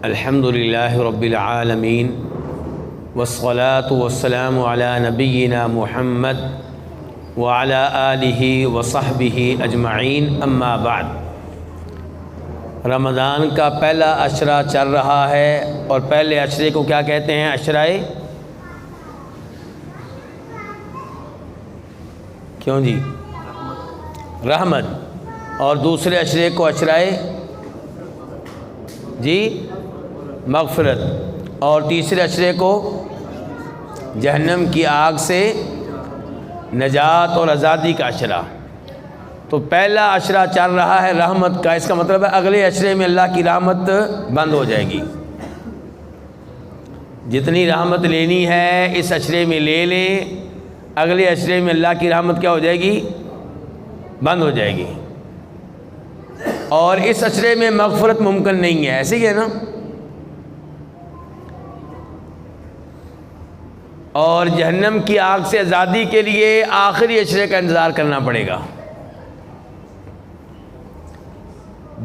الحمد للہ رب العالمین والصلاة والسلام علی نبینا محمد وعلی آلہ وصحبہ اجمعین، اما بعد۔ رمضان کا پہلا عشرہ چل رہا ہے اور پہلے عشرے کو کیا کہتے ہیں؟ عشرہ کیوں جی؟ رحمت۔ اور دوسرے عشرے کو عشرہ جی مغفرت، اور تیسرے عشرے کو جہنم کی آگ سے نجات اور آزادی کا عشرہ۔ تو پہلا عشرہ چل رہا ہے رحمت کا، اس کا مطلب ہے اگلے عشرے میں اللہ کی رحمت بند ہو جائے گی۔ جتنی رحمت لینی ہے اس عشرے میں لے لیں، اگلے عشرے میں اللہ کی رحمت کیا ہو جائے گی؟ بند ہو جائے گی۔ اور اس عشرے میں مغفرت ممکن نہیں ہے، ایسے ہی ہے نا؟ اور جہنم کی آگ سے آزادی کے لیے آخری عشرے کا انتظار کرنا پڑے گا۔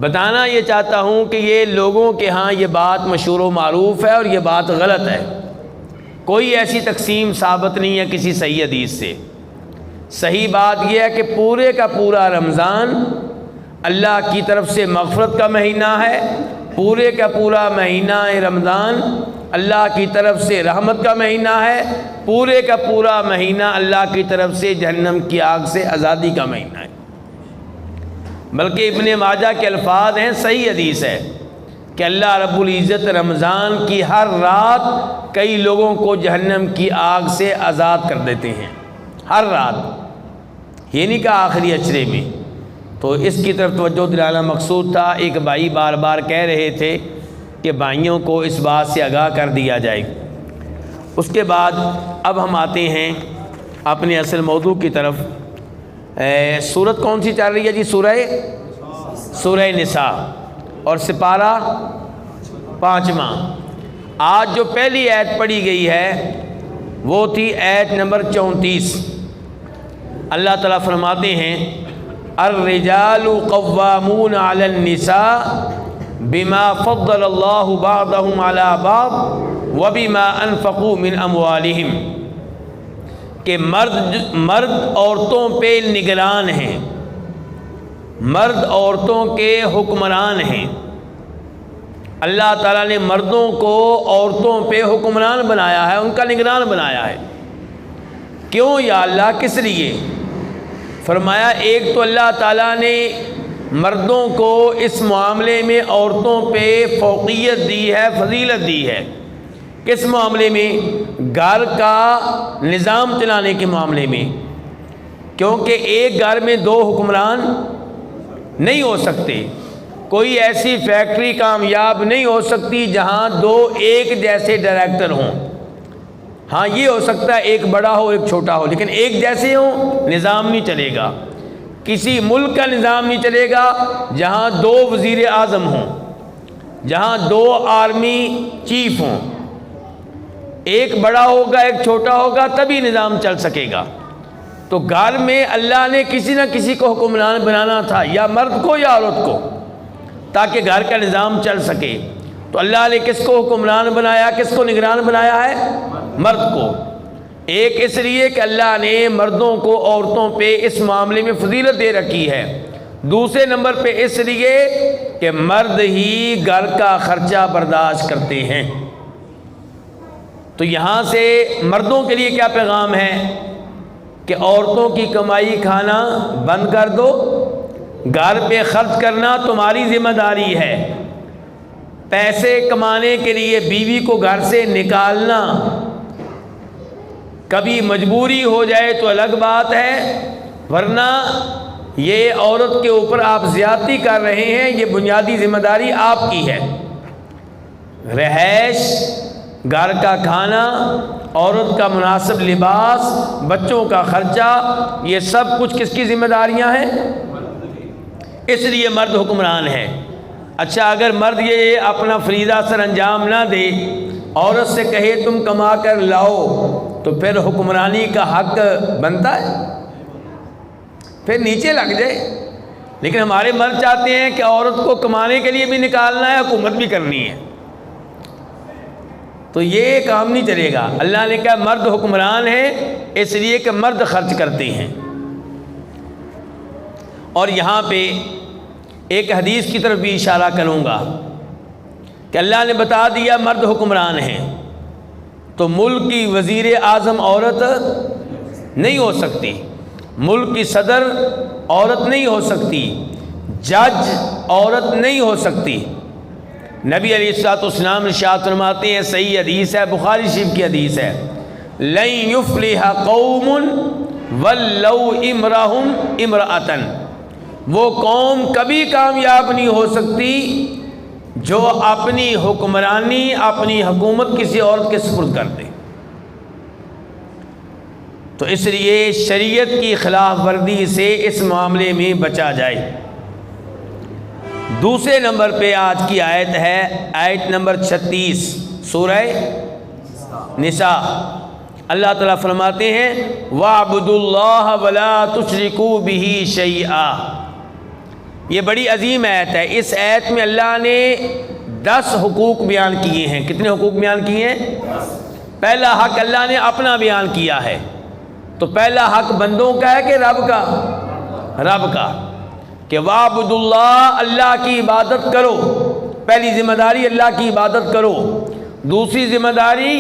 بتانا یہ چاہتا ہوں کہ یہ لوگوں کے ہاں یہ بات مشہور و معروف ہے اور یہ بات غلط ہے۔ کوئی ایسی تقسیم ثابت نہیں ہے کسی صحیح حدیث سے۔ صحیح بات یہ ہے کہ پورے کا پورا رمضان اللہ کی طرف سے مغفرت کا مہینہ ہے، پورے کا پورا مہینہ رمضان اللہ کی طرف سے رحمت کا مہینہ ہے، پورے کا پورا مہینہ اللہ کی طرف سے جہنم کی آگ سے آزادی کا مہینہ ہے۔ بلکہ ابن ماجہ کے الفاظ ہیں، صحیح حدیث ہے کہ اللہ رب العزت رمضان کی ہر رات کئی لوگوں کو جہنم کی آگ سے آزاد کر دیتے ہیں، ہر رات، یہ نہیں کہا آخری عشرے میں۔ تو اس کی طرف توجہ دلانا مقصود تھا۔ ایک بھائی بار بار کہہ رہے تھے کہ بھائیوں کو اس بات سے آگاہ کر دیا جائے۔ اس کے بعد اب ہم آتے ہیں اپنے اصل موضوع کی طرف۔ سورت کون سی چل رہی ہے جی؟ سورہ نساء، اور سپارہ 5واں۔ آج جو پہلی آیت پڑھی گئی ہے وہ تھی آیت نمبر 34۔ اللہ تعالیٰ فرماتے ہیں الرجال قوامون علی النساء بما فضل اللہ بعضهم علی بعض وبما انفقوا من اموالہم، کہ مرد عورتوں پہ نگران ہیں، مرد عورتوں کے حکمران ہیں۔ اللہ تعالیٰ نے مردوں کو عورتوں پہ حکمران بنایا ہے، ان کا نگران بنایا ہے۔ کیوں یا اللہ؟ کس لیے؟ فرمایا ایک تو اللہ تعالیٰ نے مردوں کو اس معاملے میں عورتوں پہ فوقیت دی ہے، فضیلت دی ہے۔ کس معاملے میں؟ گھر کا نظام چلانے کے معاملے میں، کیونکہ ایک گھر میں دو حکمران نہیں ہو سکتے۔ کوئی ایسی فیکٹری کامیاب نہیں ہو سکتی جہاں دو ایک جیسے ڈائریکٹر ہوں۔ ہاں یہ ہو سکتا ہے ایک بڑا ہو ایک چھوٹا ہو، لیکن ایک جیسے ہوں نظام نہیں چلے گا۔ کسی ملک کا نظام نہیں چلے گا جہاں دو وزیر اعظم ہوں، جہاں دو آرمی چیف ہوں۔ ایک بڑا ہوگا ایک چھوٹا ہوگا تبھی نظام چل سکے گا۔ تو گھر میں اللہ نے کسی نہ کسی کو حکمران بنانا تھا، یا مرد کو یا عورت کو، تاکہ گھر کا نظام چل سکے۔ تو اللہ نے کس کو حکمران بنایا، کس کو نگران بنایا ہے؟ مرد کو۔ ایک اس لیے کہ اللہ نے مردوں کو عورتوں پہ اس معاملے میں فضیلت دے رکھی ہے۔ دوسرے نمبر پہ اس لیے کہ مرد ہی گھر کا خرچہ برداشت کرتے ہیں۔ تو یہاں سے مردوں کے لیے کیا پیغام ہے کہ عورتوں کی کمائی کھانا بند کر دو، گھر پہ خرچ کرنا تمہاری ذمہ داری ہے۔ پیسے کمانے کے لیے بیوی کو گھر سے نکالنا کبھی مجبوری ہو جائے تو الگ بات ہے، ورنہ یہ عورت کے اوپر آپ زیادتی کر رہے ہیں، یہ بنیادی ذمہ داری آپ کی ہے۔ رہائش، گھر کا کھانا، عورت کا مناسب لباس، بچوں کا خرچہ، یہ سب کچھ کس کی ذمہ داریاں ہیں؟ اس لیے مرد حکمران ہے۔ اچھا، اگر مرد یہ اپنا فریضہ سر انجام نہ دے، عورت سے کہے تم کما کر لاؤ، تو پھر حکمرانی کا حق بنتا ہے؟ پھر نیچے لگ جائے۔ لیکن ہمارے مرد چاہتے ہیں کہ عورت کو کمانے کے لیے بھی نکالنا ہے، حکومت بھی کرنی ہے۔ تو یہ کام نہیں چلے گا۔ اللہ نے کہا مرد حکمران ہیں اس لیے کہ مرد خرچ کرتے ہیں۔ اور یہاں پہ ایک حدیث کی طرف بھی اشارہ کروں گا کہ اللہ نے بتا دیا مرد حکمران ہیں، تو ملک کی وزیر اعظم عورت نہیں ہو سکتی، ملک کی صدر عورت نہیں ہو سکتی، جج عورت نہیں ہو سکتی۔ نبی علیہ الصلوۃ والسلام ارشاد فرماتے ہیں، صحیح حدیث ہے، بخاری شریف کی حدیث ہے، لن یفلح قوم ولو امرہم امرأۃ، وہ قوم کبھی کامیاب نہیں ہو سکتی جو اپنی حکمرانی، اپنی حکومت کسی عورت کے سپرد کر دے۔ تو اس لیے شریعت کی خلاف ورزی سے اس معاملے میں بچا جائے۔ دوسرے نمبر پہ آج کی آیت ہے آیت نمبر 36 سورہ نساء۔ اللہ تعالیٰ فرماتے ہیں وَاعْبُدُوا اللَّهَ وَلَا تُشْرِكُوا بِهِ شَيْئًا۔ یہ بڑی عظیم آیت ہے۔ اس آیت میں اللہ نے 10 حقوق بیان کیے ہیں۔ کتنے حقوق بیان کیے ہیں؟ پہلا حق اللہ نے اپنا بیان کیا ہے، تو پہلا حق بندوں کا ہے کہ رب کا؟ رب کا، کہ وَاعْبُدُوا اللَّهَ، اللہ کی عبادت کرو۔ پہلی ذمہ داری اللہ کی عبادت کرو۔ دوسری ذمہ داری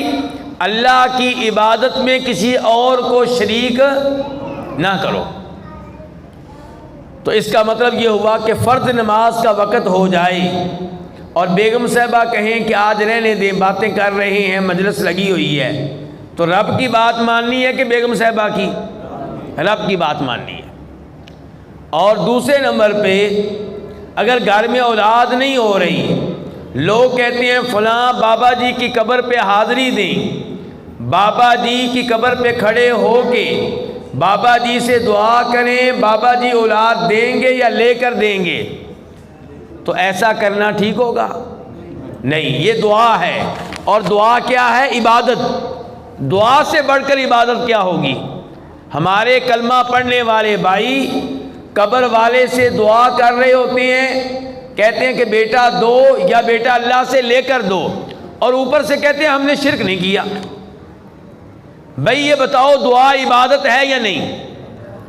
اللہ کی عبادت میں کسی اور کو شریک نہ کرو۔ تو اس کا مطلب یہ ہوا کہ فرض نماز کا وقت ہو جائے اور بیگم صاحبہ کہیں کہ آج رہنے دیں، باتیں کر رہے ہیں، مجلس لگی ہوئی ہے، تو رب کی بات ماننی ہے کہ بیگم صاحبہ کی؟ رب کی بات ماننی ہے۔ اور دوسرے نمبر پہ اگر گھر میں اولاد نہیں ہو رہی، لوگ کہتے ہیں فلاں بابا جی کی قبر پہ حاضری دیں، بابا جی کی قبر پہ کھڑے ہو کے بابا جی سے دعا کریں، بابا جی اولاد دیں گے یا لے کر دیں گے، تو ایسا کرنا ٹھیک ہوگا؟ نہیں، یہ دعا ہے، اور دعا کیا ہے؟ عبادت۔ دعا سے بڑھ کر عبادت کیا ہوگی؟ ہمارے کلمہ پڑھنے والے بھائی قبر والے سے دعا کر رہے ہوتے ہیں، کہتے ہیں کہ بیٹا دو یا بیٹا اللہ سے لے کر دو، اور اوپر سے کہتے ہیں ہم نے شرک نہیں کیا۔ بھئی یہ بتاؤ دعا عبادت ہے یا نہیں؟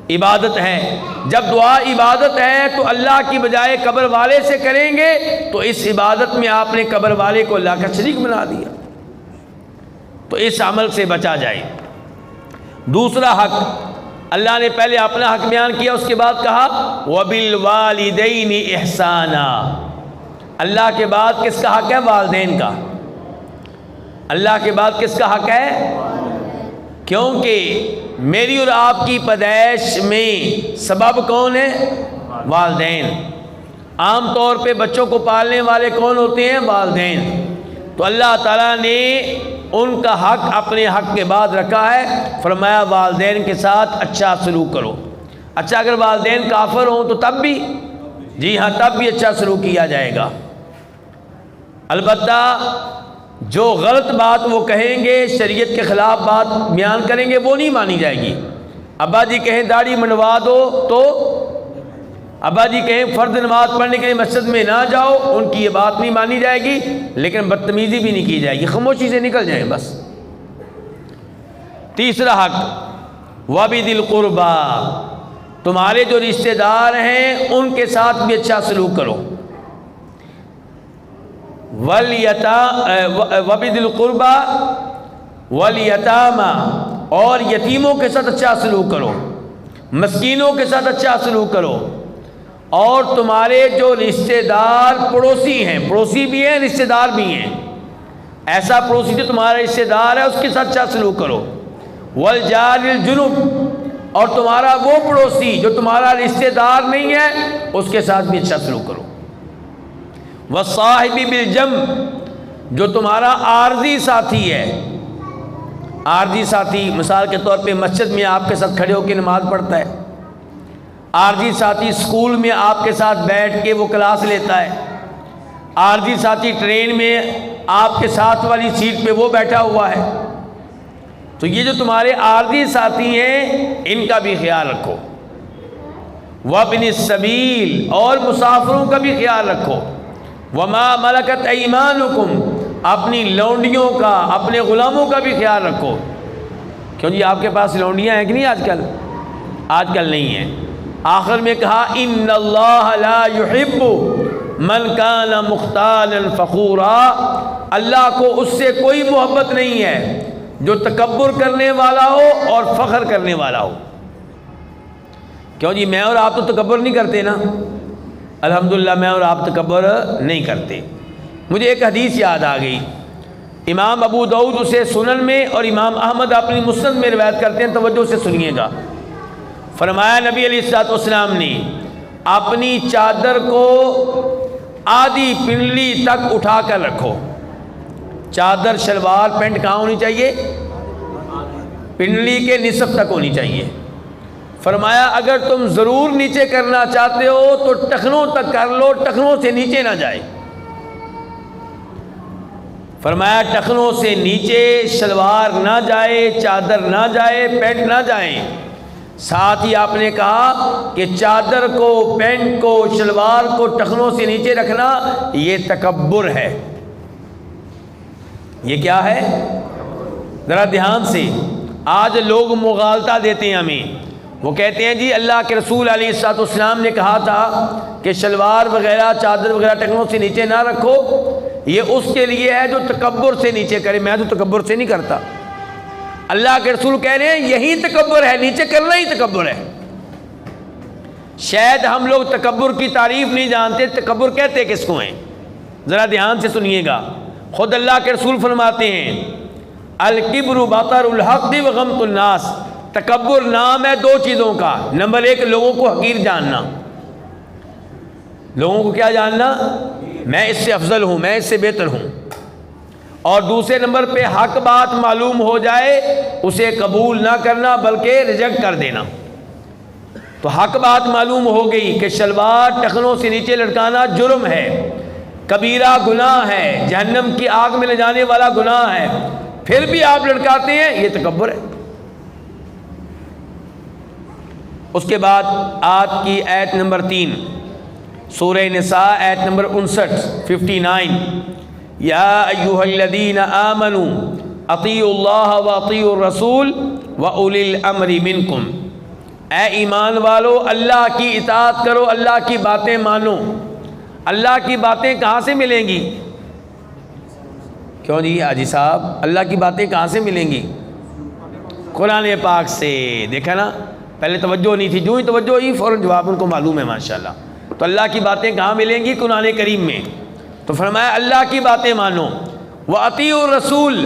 عبادت ہے۔ جب دعا عبادت ہے تو اللہ کی بجائے قبر والے سے کریں گے تو اس عبادت میں آپ نے قبر والے کو اللہ کا شریک بنا دیا، تو اس عمل سے بچا جائے۔ دوسرا حق، اللہ نے پہلے اپنا حق بیان کیا، اس کے بعد کہا وَبِالْوَالِدَيْنِ إِحْسَانًا۔ اللہ کے بعد کس کا حق ہے؟ والدین کا۔ اللہ کے بعد کس کا حق ہے؟ کیونکہ میری اور آپ کی پیدائش میں سبب کون ہے؟ والدین۔ عام طور پہ بچوں کو پالنے والے کون ہوتے ہیں؟ والدین۔ تو اللہ تعالیٰ نے ان کا حق اپنے حق کے بعد رکھا ہے، فرمایا والدین کے ساتھ اچھا سلوک کرو۔ اچھا، اگر والدین کافر ہوں تو تب بھی؟ جی ہاں، تب بھی اچھا سلوک کیا جائے گا۔ البتہ جو غلط بات وہ کہیں گے، شریعت کے خلاف بات بیان کریں گے، وہ نہیں مانی جائے گی۔ ابا جی کہیں داڑھی منڈوا دو تو ابا جی کہیں فرض نماز پڑھنے کے لیے مسجد میں نہ جاؤ، ان کی یہ بات نہیں مانی جائے گی، لیکن بدتمیزی بھی نہیں کی جائے گی، خاموشی سے نکل جائیں بس۔ تیسرا حق وَبِذِي الْقُرْبَى، تمہارے جو رشتہ دار ہیں ان کے ساتھ بھی اچھا سلوک کرو۔ وَبِذِي الْقُرْبَى وَالْيَتَامَى، اور یتیموں کے ساتھ اچھا سلوک کرو، مسکینوں کے ساتھ اچھا سلوک کرو، اور تمہارے جو رشتہ دار پڑوسی ہیں، پڑوسی بھی ہیں رشتہ دار بھی ہیں، ایسا پڑوسی جو تمہارا رشتہ دار ہے اس کے ساتھ اچھا سلوک کرو۔ وَالْجَارِ الْجُنُبِ، اور تمہارا وہ پڑوسی جو تمہارا رشتہ دار نہیں ہے اس کے ساتھ بھی اچھا سلوک کرو۔ وَالصَّاحِبِ بِالْجَنْبِ، جو تمہارا عارضی ساتھی ہے، عارضی ساتھی مثال کے طور پہ مسجد میں آپ کے ساتھ کھڑے ہو کے نماز پڑھتا ہے، عارضی ساتھی اسکول میں آپ کے ساتھ بیٹھ کے وہ کلاس لیتا ہے، عارضی ساتھی ٹرین میں آپ کے ساتھ والی سیٹ پہ وہ بیٹھا ہوا ہے، تو یہ جو تمہارے عارضی ساتھی ہیں ان کا بھی خیال رکھو۔ وَابْنِ السَّبِيلِ، اور مسافروں کا بھی خیال رکھو۔ وَمَا مَلَكَتْ أَيْمَانُكُمْ، اپنی لونڈیوں کا، اپنے غلاموں کا بھی خیال رکھو۔ کیوں جی آپ کے پاس لونڈیاں ہیں کہ نہیں آج کل؟ آج کل نہیں ہیں۔ آخر میں کہا ان اللہ لا يحب من کان مختالا فخورا، اللہ کو اس سے کوئی محبت نہیں ہے جو تکبر کرنے والا ہو اور فخر کرنے والا ہو۔ کیوں جی میں اور آپ تو تکبر نہیں کرتے نا؟ الحمدللہ میں اور آپ تکبر نہیں کرتے۔ مجھے ایک حدیث یاد آ گئی، امام ابو داؤد اسے سنن میں اور امام احمد اپنی مسند میں روایت کرتے ہیں، توجہ سے سنیے گا۔ فرمایا نبی علیہ الصلوۃ والسلام نے اپنی چادر کو آدھی پنڈلی تک اٹھا کر رکھو۔ چادر شلوار پینٹ کہاں ہونی چاہیے؟ پنڈلی کے نصف تک ہونی چاہیے۔ فرمایا اگر تم ضرور نیچے کرنا چاہتے ہو تو ٹخنوں تک کر لو، ٹخنوں سے نیچے نہ جائے۔ فرمایا ٹخنوں سے نیچے شلوار نہ جائے، چادر نہ جائے، پینٹ نہ جائیں۔ ساتھ ہی آپ نے کہا کہ چادر کو، پینٹ کو، شلوار کو ٹخنوں سے نیچے رکھنا یہ تکبر ہے۔ یہ کیا ہے؟ ذرا دھیان سے، آج لوگ مغالطہ دیتے ہیں ہمیں، وہ کہتے ہیں جی اللہ کے رسول علیہ الصلوۃ والسلام نے کہا تھا کہ شلوار وغیرہ، چادر وغیرہ ٹخنوں سے نیچے نہ رکھو، یہ اس کے لیے ہے جو تکبر سے نیچے کرے۔ میں تو تکبر سے نہیں کرتا۔ اللہ کے رسول کہہ رہے ہیں یہی تکبر ہے، نیچے کرنا ہی تکبر ہے۔ شاید ہم لوگ تکبر کی تعریف نہیں جانتے، تکبر کہتے کس کو ہیں؟ ذرا دھیان سے سنیے گا، خود اللہ کے رسول فرماتے ہیں الکبر بطر الحق وغمط الناس، تکبر نام ہے دو چیزوں کا۔ نمبر ایک، لوگوں کو حقیر جاننا، لوگوں کو کیا جاننا؟ میں اس سے افضل ہوں، میں اس سے بہتر ہوں۔ اور دوسرے نمبر پہ حق بات معلوم ہو جائے اسے قبول نہ کرنا بلکہ ریجیکٹ کر دینا۔ تو حق بات معلوم ہو گئی کہ شلوار ٹخنوں سے نیچے لٹکانا جرم ہے، کبیرہ گناہ ہے، جہنم کی آگ میں لے جانے والا گناہ ہے، پھر بھی آپ لٹکاتے ہیں، یہ تکبر ہے۔ اس کے بعد آیت کی آیت نمبر 3 سورہ نساء آیت نمبر 59 یا ایھا الذین آمنوا اطیعوا اللہ واطیعوا الرسول واولی الامر منکم، اے ایمان والو اللہ کی اطاعت کرو، اللہ کی باتیں مانو۔ اللہ کی باتیں کہاں سے ملیں گی؟ کیوں جی حاجی صاحب اللہ کی باتیں کہاں سے ملیں گی؟ قرآن پاک سے۔ دیکھا نا، پہلے توجہ نہیں تھی، جو ہی توجہ ہوئی فوراً جواب ان کو معلوم ہے ماشاءاللہ۔ تو اللہ کی باتیں کہاں ملیں گی؟ قرآن کریم میں۔ تو فرمایا اللہ کی باتیں مانو، وَأَطِيعُوا الرَّسُولَ،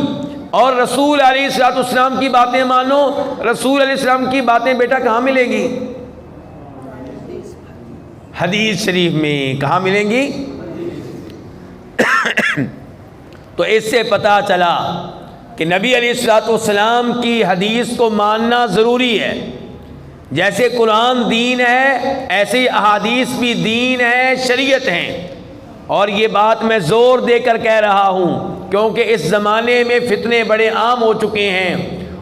اور رسول علیہ الصلوۃ والسلام کی باتیں مانو۔ رسول علیہ السلام کی باتیں بیٹا کہاں ملیں گی؟ حدیث شریف میں۔ کہاں ملیں گی؟ تو اس سے پتہ چلا کہ نبی علیہ الصلوۃ والسلام کی حدیث کو ماننا ضروری ہے۔ جیسے قرآن دین ہے ایسے ہی احادیث بھی دین ہے، شریعت ہیں۔ اور یہ بات میں زور دے کر کہہ رہا ہوں کیونکہ اس زمانے میں فتنے بڑے عام ہو چکے ہیں،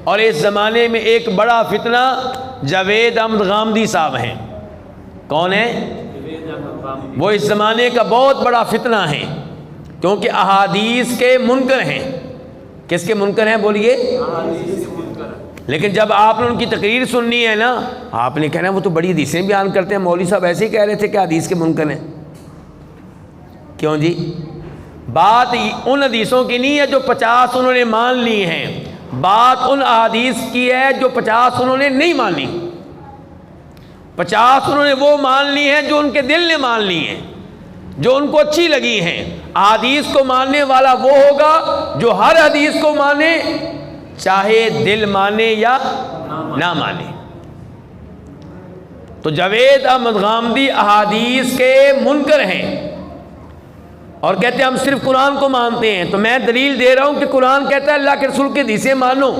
اور اس زمانے میں ایک بڑا فتنہ جاوید احمد غامدی صاحب ہیں۔ کون ہیں؟ وہ اس زمانے کا بہت بڑا فتنہ ہے، کیونکہ احادیث کے منکر ہیں۔ کس کے منکر ہیں بولیے؟ لیکن جب آپ نے ان کی تقریر سننی ہے نا، آپ نے کہنا وہ تو بڑی حدیثیں بیان کرتے ہیں، مولوی صاحب ایسے ہی کہہ رہے تھے کہ حدیث کے منکر ہیں۔ کیوں جی؟ بات ان حدیثوں کی نہیں ہے جو 50 انہوں نے مان لی ہیں، بات ان احادیث کی ہے جو 50 انہوں نے نہیں مانی۔ 50 انہوں نے وہ مان لی ہیں جو ان کے دل نے مان لی ہیں، جو ان کو اچھی لگی ہیں۔ احادیث کو ماننے والا وہ ہوگا جو ہر حدیث کو مانے، چاہے دل مانے یا نہ مانے۔ تو جاوید احمد غامدی احادیث کے منکر ہیں اور کہتے ہیں ہم صرف قرآن کو مانتے ہیں۔ تو میں دلیل دے رہا ہوں کہ قرآن کہتا ہے اللہ کے رسول کی حدیثیں مانو،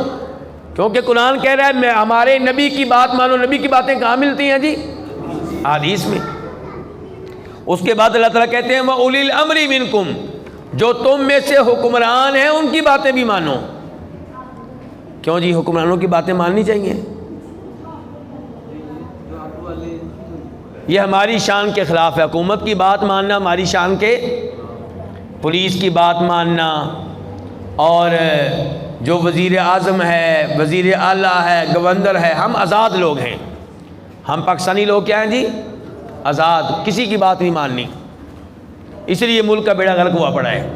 کیونکہ قرآن کہہ رہا ہے میں ہمارے نبی کی بات مانو۔ نبی کی باتیں کہاں ملتی ہیں جی؟ حدیث میں۔ اس کے بعد اللہ تعالیٰ کہتے ہیں وَأُولِي الْأَمْرِ مِنْكُمْ، جو تم میں سے حکمران ہیں ان کی باتیں بھی مانو۔ کیوں جی حکمرانوں کی باتیں ماننی چاہیے؟ یہ ہماری شان کے خلاف ہے، حکومت کی بات ماننا ہماری شان کے پولیس کی بات ماننا، اور جو وزیر اعظم ہے، وزیر اعلیٰ ہے، گورنر ہے، ہم آزاد لوگ ہیں، ہم پاکستانی لوگ کیا ہیں جی؟ آزاد، کسی کی بات نہیں ماننی، اس لیے ملک کا بیڑا غرق ہوا پڑا ہے۔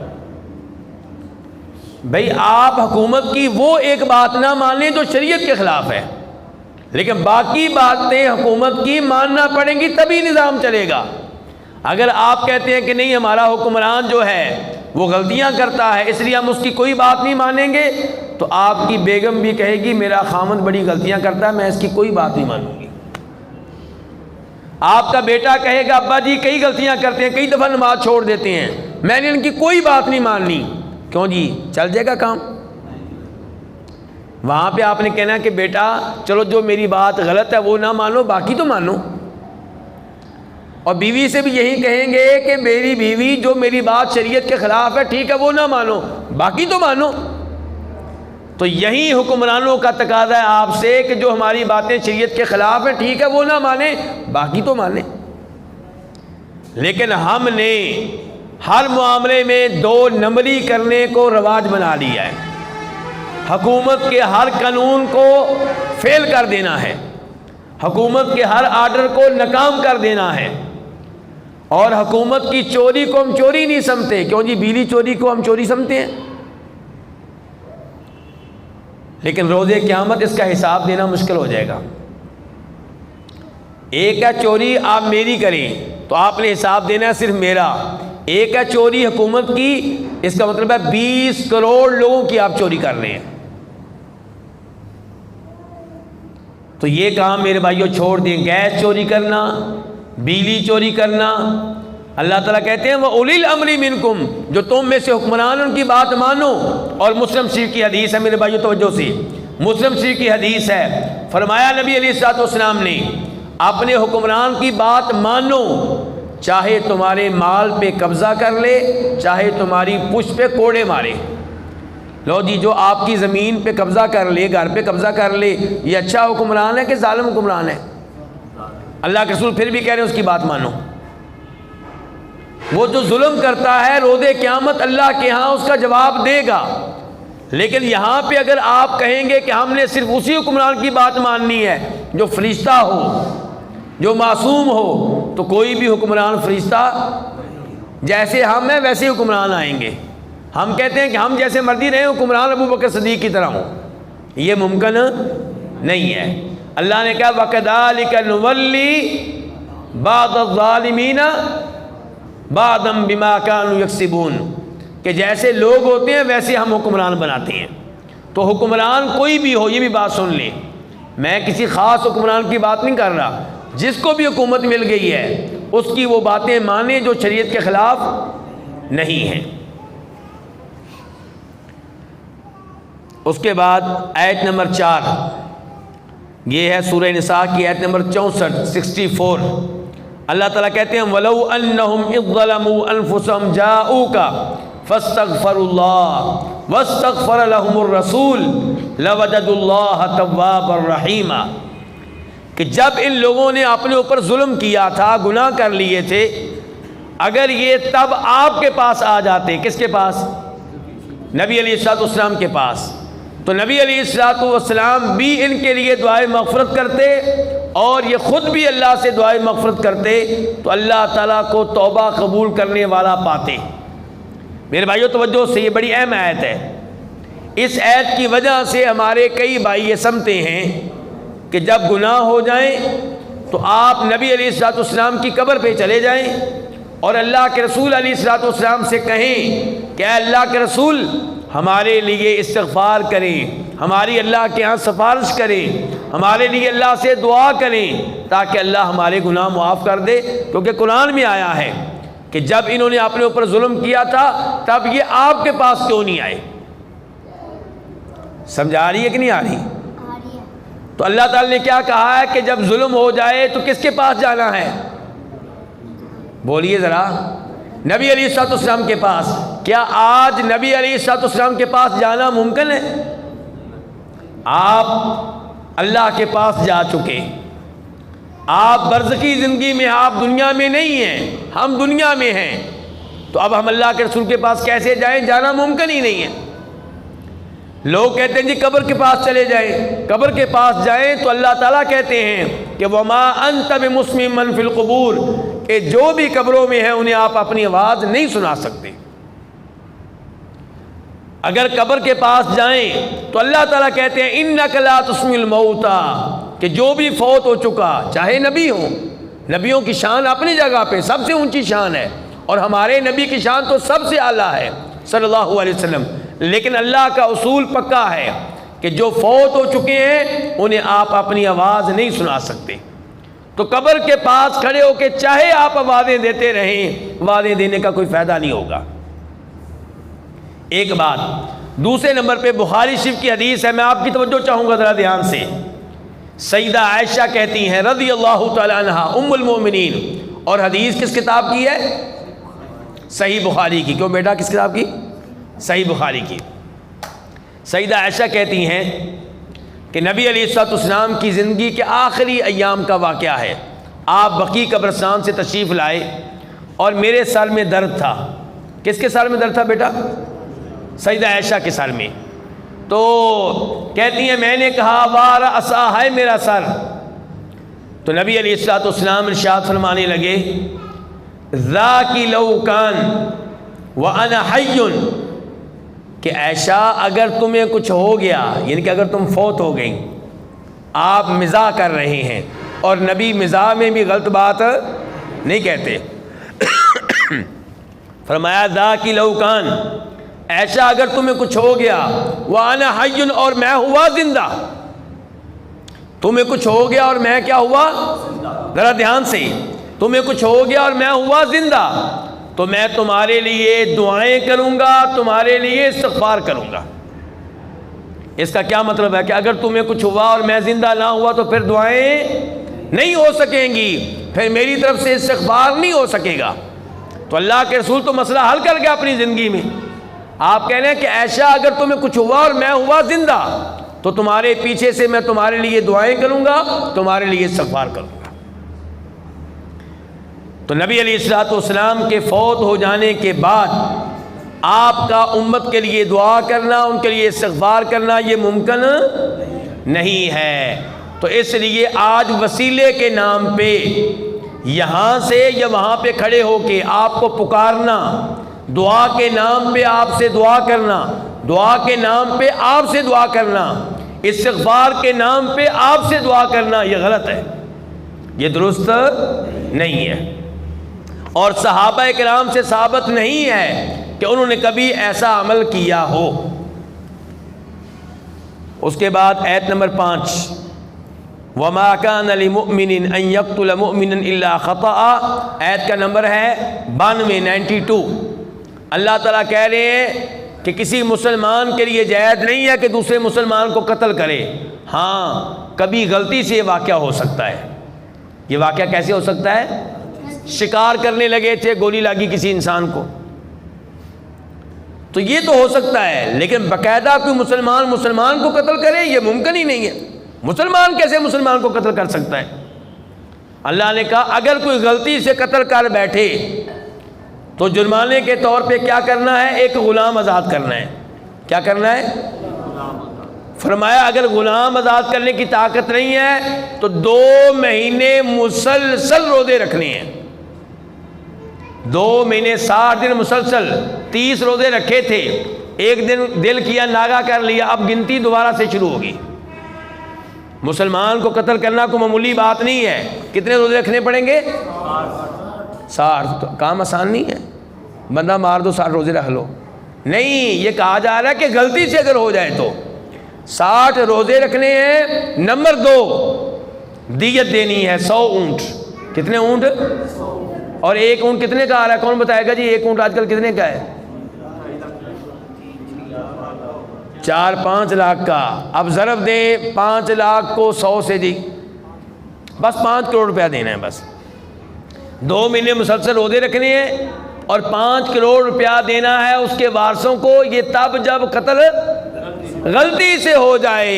بھئی آپ حکومت کی وہ ایک بات نہ مانیں جو شریعت کے خلاف ہے، لیکن باقی باتیں حکومت کی ماننا پڑیں گی تبھی نظام چلے گا۔ اگر آپ کہتے ہیں کہ نہیں ہمارا حکمران جو ہے وہ غلطیاں کرتا ہے اس لیے ہم اس کی کوئی بات نہیں مانیں گے، تو آپ کی بیگم بھی کہے گی میرا خامند بڑی غلطیاں کرتا ہے، میں اس کی کوئی بات نہیں مانوں گی۔ آپ کا بیٹا کہے گا ابا جی کئی غلطیاں کرتے ہیں، کئی دفعہ نماز چھوڑ دیتے ہیں، میں نے ان کی کوئی بات نہیں ماننی، کیوں جی؟ چل جائے گا کام؟ وہاں پہ آپ نے کہنا کہ بیٹا چلو جو میری بات غلط ہے وہ نہ مانو، باقی تو مانو۔ اور بیوی سے بھی یہی کہیں گے کہ میری بیوی جو میری بات شریعت کے خلاف ہے ٹھیک ہے وہ نہ مانو، باقی تو مانو۔ تو یہی حکمرانوں کا تقاضا ہے آپ سے کہ جو ہماری باتیں شریعت کے خلاف ہیں ٹھیک ہے وہ نہ مانیں، باقی تو مانیں۔ لیکن ہم نے ہر معاملے میں دو نمبری کرنے کو رواج بنا لیا ہے، حکومت کے ہر قانون کو فیل کر دینا ہے، حکومت کے ہر آرڈر کو ناکام کر دینا ہے، اور حکومت کی چوری کو ہم چوری نہیں سمجھتے، کیوں جی؟ بجلی چوری کو ہم چوری سمجھتے ہیں، لیکن روز قیامت اس کا حساب دینا مشکل ہو جائے گا۔ ایک ہے چوری آپ میری کریں تو آپ نے حساب دینا ہے صرف میرا، ایک ہے چوری حکومت کی، اس کا مطلب ہے 20 کروڑ لوگوں کی آپ چوری کر رہے ہیں۔ تو یہ کام میرے بھائیوں چھوڑ دیں، گیس چوری کرنا، بجلی چوری کرنا۔ اللہ تعالیٰ کہتے ہیں وَأُولِي الْأَمْرِ مِنْكُمْ، جو تم میں سے حکمران ان کی بات مانو۔ اور مسلم شریف کی حدیث ہے میرے بھائیوں توجہ سے، مسلم شریف کی حدیث ہے، فرمایا نبی علیہ الصلوۃ والسلام نے اپنے حکمران کی بات مانو، چاہے تمہارے مال پہ قبضہ کر لے، چاہے تمہاری پشت پہ کوڑے مارے۔ لو جی جو آپ کی زمین پہ قبضہ کر لے، گھر پہ قبضہ کر لے، یہ اچھا حکمران ہے کہ ظالم حکمران ہے؟ اللہ کے رسول پھر بھی کہہ رہے ہیں اس کی بات مانو۔ وہ جو ظلم کرتا ہے روز قیامت اللہ کے ہاں اس کا جواب دے گا، لیکن یہاں پہ اگر آپ کہیں گے کہ ہم نے صرف اسی حکمران کی بات ماننی ہے جو فرشتہ ہو، جو معصوم ہو، تو کوئی بھی حکمران فرشتہ جیسے ہم ہیں ویسے حکمران آئیں گے۔ ہم کہتے ہیں کہ ہم جیسے مرضی رہیں حکمران ابو بکر صدیق کی طرح ہوں، یہ ممکن نہیں ہے۔ اللہ نے کہا وَكَذَلِكَ نُوَلِّي بَعْضَ الظَّالِمِينَ بَعْضًا بِمَا كَانُوا يَكْسِبُونَ، کہ جیسے لوگ ہوتے ہیں ویسے ہم حکمران بناتے ہیں۔ تو حکمران کوئی بھی ہو، یہ بھی بات سن لیں، میں کسی خاص حکمران کی بات نہیں کر رہا، جس کو بھی حکومت مل گئی ہے اس کی وہ باتیں مانیں جو شریعت کے خلاف نہیں ہیں۔ اس کے بعد آیت نمبر 4، یہ ہے سورہ نساء کی آیت نمبر 64 64۔ اللہ تعالیٰ کہتے ہیں وَلَوْ أَنَّهُمْ إِذ ظَّلَمُوا أَنفُسَهُمْ جَاءُوكَ فَاسْتَغْفَرُوا اللَّهَ وَاسْتَغْفَرَ لَهُمُ الرَّسُولُ لَوَجَدُوا اللَّهَ تَوَّابًا رَحِيمًا، کہ جب ان لوگوں نے اپنے اوپر ظلم کیا تھا، گناہ کر لیے تھے، اگر یہ تب آپ کے پاس آ جاتے، کس کے پاس؟ نبی علیہ الصلوۃ والسلام کے پاس، تو نبی علیہ الصلوۃ والسلام بھی ان کے لیے دعائے مغفرت کرتے اور یہ خود بھی اللہ سے دعائے مغفرت کرتے، تو اللہ تعالیٰ کو توبہ قبول کرنے والا پاتے۔ میرے بھائیو توجہ سے، یہ بڑی اہم آیت ہے۔ اس آیت کی وجہ سے ہمارے کئی بھائی یہ سمجھتے ہیں کہ جب گناہ ہو جائیں تو آپ نبی علیہ الصلوۃ والسلام کی قبر پہ چلے جائیں اور اللہ کے رسول علیہ الصلوۃ والسلام سے کہیں کہ اے اللہ کے رسول ہمارے لیے استغفار کریں، ہماری اللہ کے ہاں سفارش کریں، ہمارے لیے اللہ سے دعا کریں تاکہ اللہ ہمارے گناہ معاف کر دے، کیونکہ قرآن میں آیا ہے کہ جب انہوں نے اپنے اوپر ظلم کیا تھا تب یہ آپ کے پاس کیوں نہیں آئے؟ سمجھ آ رہی ہے کہ نہیں آ رہی؟ تو اللہ تعالی نے کیا کہا ہے کہ جب ظلم ہو جائے تو کس کے پاس جانا ہے؟ بولیے ذرا، نبی علیہ الصلوۃ والسلام کے پاس۔ کیا آج نبی علیہ الصلوۃ والسلام کے پاس جانا ممکن ہے؟ آپ اللہ کے پاس جا چکے، آپ برزخی زندگی میں، آپ دنیا میں نہیں ہیں، ہم دنیا میں ہیں، تو اب ہم اللہ کے رسول کے پاس کیسے جائیں؟ جانا ممکن ہی نہیں ہے۔ لوگ کہتے ہیں جی قبر کے پاس چلے جائیں، قبر کے پاس جائیں تو اللہ تعالیٰ کہتے ہیں کہ وما انت بمسمع من فی القبور، کہ جو بھی قبروں میں ہیں انہیں آپ اپنی آواز نہیں سنا سکتے۔ اگر قبر کے پاس جائیں تو اللہ تعالیٰ کہتے ہیں انک لا تسمع الموتى، کہ جو بھی فوت ہو چکا، چاہے نبی ہوں، نبیوں کی شان اپنی جگہ پہ سب سے اونچی شان ہے، اور ہمارے نبی کی شان تو سب سے اعلیٰ ہے صلی اللہ علیہ وسلم، لیکن اللہ کا اصول پکا ہے کہ جو فوت ہو چکے ہیں انہیں آپ اپنی آواز نہیں سنا سکتے۔ تو قبر کے پاس کھڑے ہو کے چاہے آپ آوازیں دیتے رہیں، آوازیں دینے کا کوئی فائدہ نہیں ہوگا۔ ایک بات۔ دوسرے نمبر پہ بخاری شریف کی حدیث ہے، میں آپ کی توجہ چاہوں گا ذرا دھیان سے۔ سیدہ عائشہ کہتی ہیں رضی اللہ تعالی عنہا، ام المومنین، اور حدیث کس کتاب کی ہے؟ صحیح بخاری کی۔ کیوں بیٹا کس کتاب کی؟ صحیح بخاری کی۔ سیدہ عائشہ کہتی ہیں کہ نبی علیہ الصلوۃ والسلام کی زندگی کے آخری ایام کا واقعہ ہے۔ آپ بقیع قبرستان سے تشریف لائے اور میرے سر میں درد تھا۔ کس کے سر میں درد تھا بیٹا؟ سیدہ عائشہ کے سر میں۔ تو کہتی ہیں میں نے کہا وار اسا، ہے میرا سر۔ تو نبی علیہ الصلوۃ والسلام ارشاد فرمانے لگے ذاکی لو کان وانا حی، کہ عائشہ اگر تمہیں کچھ ہو گیا، یعنی کہ اگر تم فوت ہو گئی، آپ مزاح کر رہے ہیں، اور نبی مزاح میں بھی غلط بات نہیں کہتے۔ فرمایا ذاکی لو کان، عائشہ اگر تمہیں کچھ ہو گیا، وانا حی، اور میں ہوا زندہ، تمہیں کچھ ہو گیا اور میں کیا ہوا؟ ذرا دھیان سے، تمہیں کچھ ہو گیا اور میں ہوا زندہ، تو میں تمہارے لیے دعائیں کروں گا، تمہارے لیے استغفار کروں گا۔ اس کا کیا مطلب ہے کہ اگر تمہیں کچھ ہوا اور میں زندہ نہ ہوا تو پھر دعائیں نہیں ہو سکیں گی، پھر میری طرف سے استغفار نہیں ہو سکے گا۔ تو اللہ کے رسول تو مسئلہ حل کر گیا اپنی زندگی میں۔ آپ کہہ رہے ہیں کہ عائشہ اگر تمہیں کچھ ہوا اور میں ہوا زندہ تو تمہارے پیچھے سے میں تمہارے لیے دعائیں کروں گا، تمہارے لیے استغفار کروں گا۔ تو نبی علیہ الصلوۃ والسلام کے فوت ہو جانے کے بعد آپ کا امت کے لیے دعا کرنا، ان کے لیے استغفار کرنا یہ ممکن نہیں ہے۔ تو اس لیے آج وسیلے کے نام پہ یہاں سے یا وہاں پہ کھڑے ہو کے آپ کو پکارنا، دعا کے نام پہ آپ سے دعا کرنا، دعا کے نام پہ آپ سے دعا کرنا، استغفار کے نام پہ آپ سے دعا کرنا، یہ غلط ہے، یہ درست نہیں ہے، اور صحابہ کرام سے ثابت نہیں ہے کہ انہوں نے کبھی ایسا عمل کیا ہو۔ اس کے بعد آیت نمبر 5، وَمَا كَانَ لِمُؤْمِنٍ أَن يَقْتُلَ مُؤْمِنًا إِلَّا خَطَأً، آیت کا نمبر ہے 92 اللہ تعالیٰ کہہ رہے ہیں کہ کسی مسلمان کے لیے جائز نہیں ہے کہ دوسرے مسلمان کو قتل کرے، ہاں کبھی غلطی سے یہ واقعہ ہو سکتا ہے۔ یہ واقعہ کیسے ہو سکتا ہے؟ شکار کرنے لگے تھے، گولی لگی کسی انسان کو، تو یہ تو ہو سکتا ہے، لیکن باقاعدہ کوئی مسلمان کو قتل کرے یہ ممکن ہی نہیں ہے۔ مسلمان کیسے مسلمان کو قتل کر سکتا ہے؟ اللہ نے کہا اگر کوئی غلطی سے قتل کر بیٹھے تو جرمانے کے طور پہ کیا کرنا ہے؟ ایک غلام آزاد کرنا ہے۔ کیا کرنا ہے؟ فرمایا اگر غلام آزاد کرنے کی طاقت نہیں ہے تو 2 مہینے مسلسل روزے رکھنے ہیں۔ 2 مہینے 60 دن مسلسل 30 روزے رکھے تھے، ایک دن دل کیا ناگا کر لیا، اب گنتی دوبارہ سے شروع ہوگی۔ مسلمان کو قتل کرنا کوئی معمولی بات نہیں ہے۔ کتنے روزے رکھنے پڑیں گے؟ 60۔ تو کام آسان نہیں ہے، بندہ مار دو 60 روزے رکھ لو، نہیں، یہ کہا جا رہا ہے کہ غلطی سے اگر ہو جائے تو 60 روزے رکھنے ہیں۔ نمبر 2 دیت دینی ہے 100 اونٹ۔ کتنے اونٹ؟ اور ایک اونٹ کتنے کا آ رہا ہے؟ کون بتائے گا جی ایک اونٹ آج کل کتنے کا ہے؟ 4-5 لاکھ کا۔ اب ضرب دیں 5 لاکھ کو 100 سے، جی بس 5 کروڑ روپیہ دینا ہے بس۔ 2 مہینے مسلسل روزے رکھنے ہیں اور 5 کروڑ روپیہ دینا ہے اس کے وارثوں کو، یہ تب جب قتل غلطی سے ہو جائے۔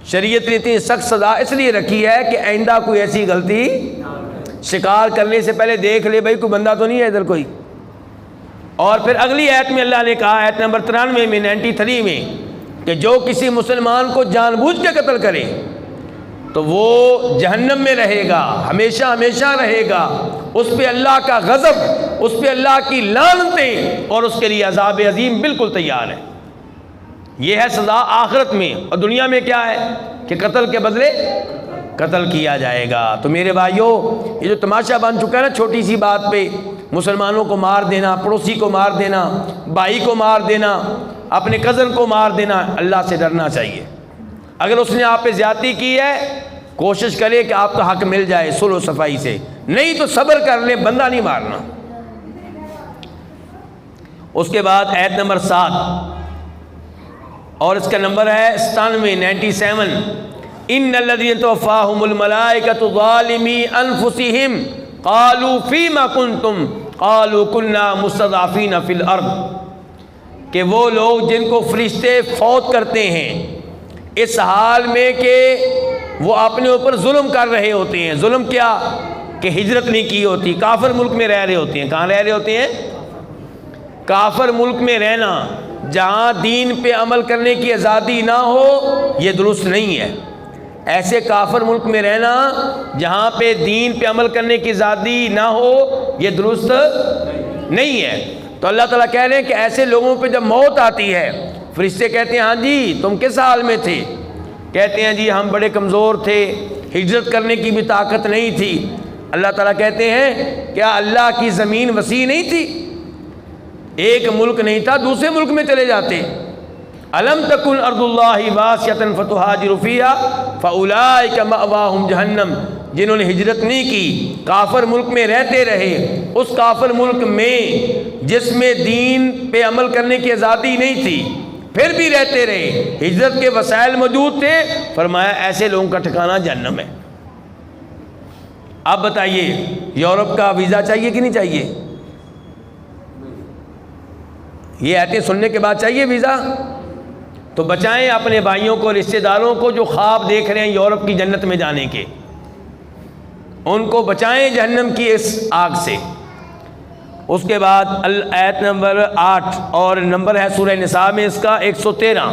شریعت نے اتنی سخت سزا اس لیے رکھی ہے کہ آئندہ کوئی ایسی غلطی، شکار کرنے سے پہلے دیکھ لے بھائی کوئی بندہ تو نہیں ہے ادھر کوئی، اور پھر اگلی آیت میں اللہ نے کہا آیت نمبر 93 میں 93 میں کہ جو کسی مسلمان کو جان بوجھ کے قتل کرے تو وہ جہنم میں رہے گا، ہمیشہ ہمیشہ رہے گا، اس پہ اللہ کا غضب، اس پہ اللہ کی لعنتیں، اور اس کے لیے عذاب عظیم بالکل تیار ہے۔ یہ ہے سزا آخرت میں، اور دنیا میں کیا ہے کہ قتل کے بدلے قتل کیا جائے گا۔ تو میرے بھائیوں، یہ جو تماشا بن چکا ہے نا چھوٹی سی بات پہ مسلمانوں کو مار دینا، پڑوسی کو مار دینا، بھائی کو مار دینا، اپنے کزن کو مار دینا، اللہ سے ڈرنا چاہیے۔ اگر اس نے آپ پہ زیادتی کی ہے کوشش کرے کہ آپ کا حق مل جائے صلح و صفائی سے، نہیں تو صبر کر لیں، بندہ نہیں مارنا۔ اس کے بعد آیت نمبر 7 اور اس کا نمبر ہے 97 ان الذین توفاہم الملائکۃ ظالمی انفسہم قالوا فیما کنتم قالوا کنا مستضعفین فی الارض، کہ وہ لوگ جن کو فرشتے فوت کرتے ہیں اس حال میں کہ وہ اپنے اوپر ظلم کر رہے ہوتے ہیں۔ ظلم کیا کہ ہجرت نہیں کی ہوتی، کافر ملک میں رہ رہے ہوتے ہیں۔ کہاں رہ رہے ہوتے ہیں؟ کافر ملک میں رہنا، جہاں دین پہ عمل کرنے کی آزادی نہ ہو، یہ درست نہیں ہے۔ ایسے کافر ملک میں رہنا جہاں پہ دین پہ عمل کرنے کی آزادی نہ ہو، یہ درست نہیں ہے۔ تو اللہ تعالیٰ کہہ رہے ہیں کہ ایسے لوگوں پہ جب موت آتی ہے، فرشتے کہتے ہیں ہاں جی تم کس حال میں تھے؟ کہتے ہیں جی ہم بڑے کمزور تھے، ہجرت کرنے کی بھی طاقت نہیں تھی۔ اللہ تعالیٰ کہتے ہیں کیا اللہ کی زمین وسیع نہیں تھی؟ ایک ملک نہیں تھا، دوسرے ملک میں چلے جاتے۔ الم تکن ارض اللہ واسعۃ فتہاجروا فیہا فاولئک مأواہم جہنم، جنہوں نے ہجرت نہیں کی، کافر ملک میں رہتے رہے، اس کافر ملک میں جس میں دین پہ عمل کرنے کی آزادی نہیں تھی پھر بھی رہتے رہے، ہجرت کے وسائل موجود تھے، فرمایا ایسے لوگوں کا ٹھکانہ جہنم ہے۔ اب بتائیے یورپ کا ویزا چاہیے کہ نہیں چاہیے؟ یہ آیتیں سننے کے بعد چاہیے ویزا؟ تو بچائیں اپنے بھائیوں کو، رشتہ داروں کو جو خواب دیکھ رہے ہیں یورپ کی جنت میں جانے کے، ان کو بچائیں جہنم کی اس آگ سے۔ اس کے بعد آیت نمبر 8 اور نمبر ہے سورہ نساء میں اس کا 113،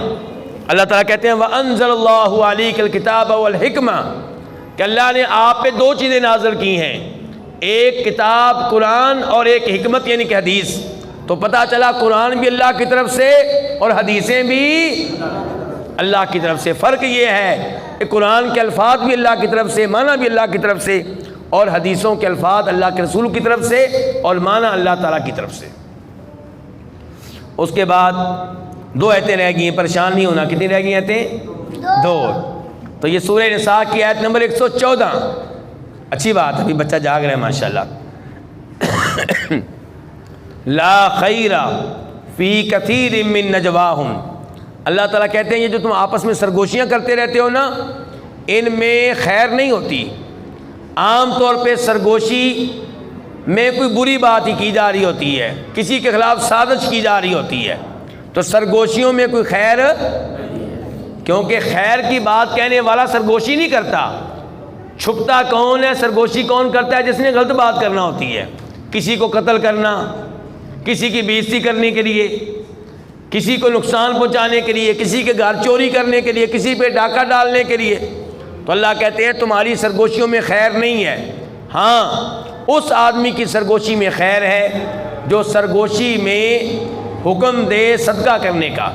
اللہ تعالیٰ کہتے ہیں وَأَنزَلَ اللَّهُ عَلَيْكَ الْكِتَابَ وَالْحِكْمَةَ، کہ اللہ نے آپ پہ دو چیزیں نازل کی ہیں، ایک کتاب قرآن اور ایک حکمت یعنی کہ حدیث۔ تو پتہ چلا قرآن بھی اللہ کی طرف سے اور حدیثیں بھی اللہ کی طرف سے۔ فرق یہ ہے کہ قرآن کے الفاظ بھی اللہ کی طرف سے، معنی بھی اللہ کی طرف سے، اور حدیثوں کے الفاظ اللہ کے رسول کی طرف سے اور معنی اللہ تعالیٰ کی طرف سے۔ اس کے بعد 2 آیتیں رہ گئی ہیں، پریشان نہیں ہونا۔ کتنی رہ گئی آیتیں؟ 2۔ تو یہ سورہ نساء کی آیت نمبر 114۔ اچھی بات، ابھی بچہ جاگ رہا ہے ماشاءاللہ۔ لا خیر فی کثیر من نجواہم، اللہ تعالیٰ کہتے ہیں یہ جو تم آپس میں سرگوشیاں کرتے رہتے ہو نا، ان میں خیر نہیں ہوتی۔ عام طور پہ سرگوشی میں کوئی بری بات ہی کی جا رہی ہوتی ہے، کسی کے خلاف سازش کی جا رہی ہوتی ہے، تو سرگوشیوں میں کوئی خیر، کیونکہ خیر کی بات کہنے والا سرگوشی نہیں کرتا۔ چھپتا کون ہے؟ سرگوشی کون کرتا ہے؟ جس نے غلط بات کرنا ہوتی ہے، کسی کو قتل کرنا، کسی کی بے عزتی کرنے کے لیے، کسی کو نقصان پہنچانے کے لیے، کسی کے گھر چوری کرنے کے لیے، کسی پہ ڈاکہ ڈالنے کے لیے۔ تو اللہ کہتے ہیں تمہاری سرگوشیوں میں خیر نہیں ہے۔ ہاں اس آدمی کی سرگوشی میں خیر ہے جو سرگوشی میں حکم دے صدقہ کرنے کا،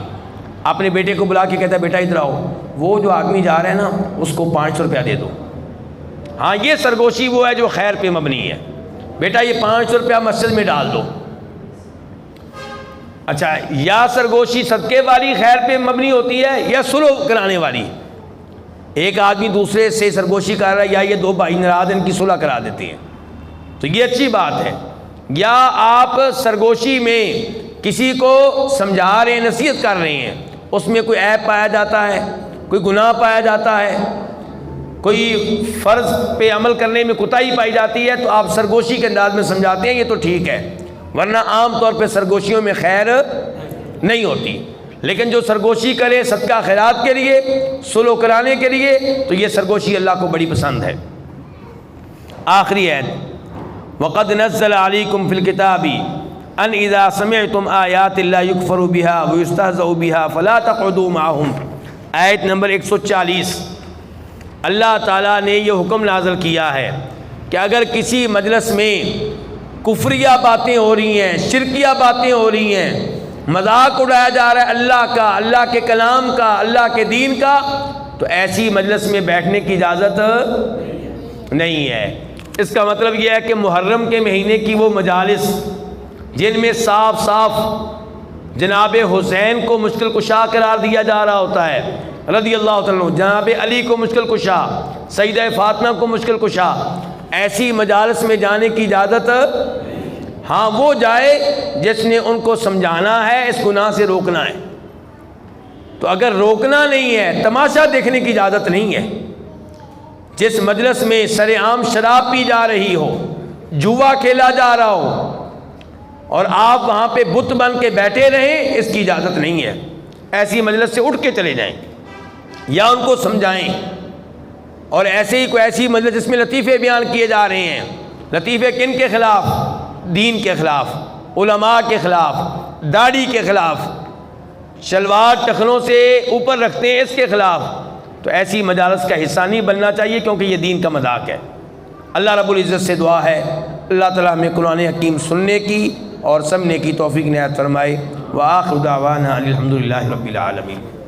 اپنے بیٹے کو بلا کے کہتا ہے بیٹا ادھر آؤ، وہ جو آدمی جا رہا ہے نا اس کو 500 روپیہ دے دو۔ ہاں یہ سرگوشی وہ ہے جو خیر پہ مبنی ہے، بیٹا یہ 500 روپیہ مسجد میں ڈال دو۔ اچھا، یا سرگوشی صدقے والی خیر پہ مبنی ہوتی ہے یا صلح کرانے والی۔ ایک آدمی دوسرے سے سرگوشی کر رہا ہے، یا یہ 2 بھائی ناراض ان کی صلح کرا دیتے ہیں، تو یہ اچھی بات ہے۔ یا آپ سرگوشی میں کسی کو سمجھا رہے ہیں، نصیحت کر رہے ہیں، اس میں کوئی عیب پایا جاتا ہے، کوئی گناہ پایا جاتا ہے، کوئی فرض پہ عمل کرنے میں کوتاہی پائی جاتی ہے، تو آپ سرگوشی کے انداز میں سمجھاتے ہیں، یہ تو ٹھیک ہے، ورنہ عام طور پہ سرگوشیوں میں خیر نہیں ہوتی۔ لیکن جو سرگوشی کرے صدقہ خیرات کے لیے، صلح کرانے کے لیے، تو یہ سرگوشی اللہ کو بڑی پسند ہے۔ آخری آیت وَقَدْ نَزَّلَ عَلَيْكُمْ فِي الْكِتَابِ ان اذا سمعتم آیات اللہ یکفر بها ویستہزأ بها فلا تقعدوا معهم، آیت نمبر 140۔ اللہ تعالیٰ نے یہ حکم نازل کیا ہے کہ اگر کسی مجلس میں کفریہ باتیں ہو رہی ہیں، شرکیہ باتیں ہو رہی ہیں، مذاق اڑایا جا رہا ہے اللہ کا، اللہ کے کلام کا، اللہ کے دین کا، تو ایسی مجلس میں بیٹھنے کی اجازت نہیں ہے۔ اس کا مطلب یہ ہے کہ محرم کے مہینے کی وہ مجالس جن میں صاف صاف جناب حسین کو مشکل کشا قرار دیا جا رہا ہوتا ہے رضی اللہ تعالیٰ عنہ، جناب علی کو مشکل کشا، سیدہ فاطمہ کو مشکل کشا، ایسی مجالس میں جانے کی اجازت ہاں وہ جائے جس نے ان کو سمجھانا ہے، اس گناہ سے روکنا ہے۔ تو اگر روکنا نہیں ہے، تماشا دیکھنے کی اجازت نہیں ہے۔ جس مجلس میں سر عام شراب پی جا رہی ہو، جوا کھیلا جا رہا ہو اور آپ وہاں پہ بت بن کے بیٹھے رہیں، اس کی اجازت نہیں ہے۔ ایسی مجلس سے اٹھ کے چلے جائیں یا ان کو سمجھائیں۔ اور ایسے ہی کوئی ایسی مجلس جس میں لطیفے بیان کیے جا رہے ہیں، لطیفے کن کے خلاف؟ دین کے خلاف، علماء کے خلاف، داڑھی کے خلاف، شلوار ٹخنوں سے اوپر رکھتے ہیں، اس کے خلاف، تو ایسی مجالس کا حصہ نہیں بننا چاہیے، کیونکہ یہ دین کا مذاق ہے۔ اللہ رب العزت سے دعا ہے اللہ تعالیٰ ہمیں قرآن حکیم سننے کی اور سمجھنے کی توفیق عنایت فرمائے۔ وآخر دعوانا الحمدللہ رب العالمین۔